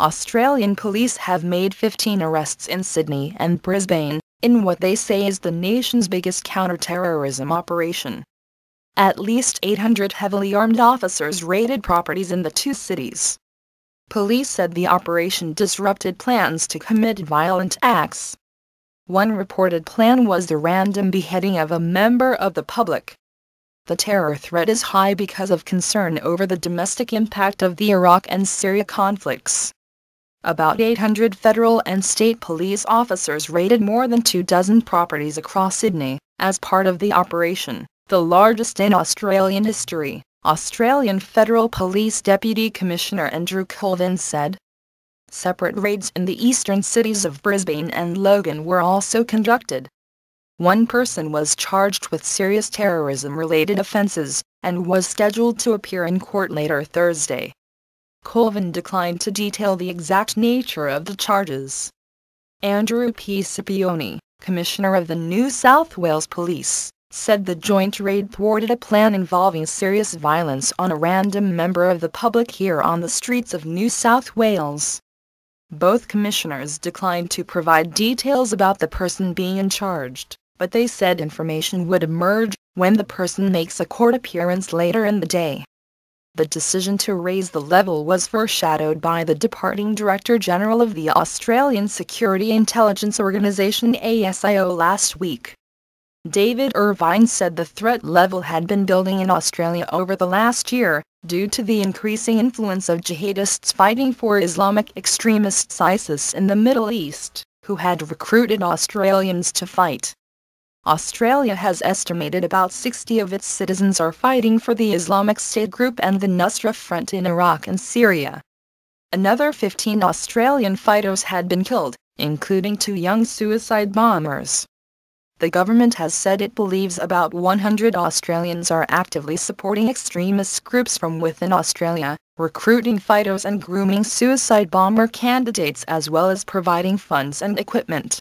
Australian police have made 15 arrests in Sydney and Brisbane, in what they say is the nation's biggest counter-terrorism operation. At least 800 heavily armed officers raided properties in the two cities. Police said the operation disrupted plans to commit violent acts. One reported plan was the random beheading of a member of the public. The terror threat is high because of concern over the domestic impact of the Iraq and Syria conflicts. About 800 federal and state police officers raided more than 24 properties across Sydney, as part of the operation, the largest in Australian history, Australian Federal Police Deputy Commissioner Andrew Colvin said. Separate raids in the eastern cities of Brisbane and Logan were also conducted. One person was charged with serious terrorism-related offences, and was scheduled to appear in court later Thursday. Colvin declined to detail the exact nature of the charges. Andrew P. Scipione, Commissioner of the New South Wales Police, said the joint raid thwarted a plan involving serious violence on a random member of the public here on the streets of New South Wales. Both commissioners declined to provide details about the person being charged, but they said information would emerge when the person makes a court appearance later in the day. The decision to raise the level was foreshadowed by the departing Director General of the Australian Security Intelligence Organisation ASIO last week. David Irvine said the threat level had been building in Australia over the last year, due to the increasing influence of jihadists fighting for Islamic extremists ISIS in the Middle East, who had recruited Australians to fight. Australia has estimated about 60 of its citizens are fighting for the Islamic State group and the Nusra Front in Iraq and Syria. Another 15 Australian fighters had been killed, including 2 young suicide bombers. The government has said it believes about 100 Australians are actively supporting extremist groups from within Australia, recruiting fighters and grooming suicide bomber candidates as well as providing funds and equipment.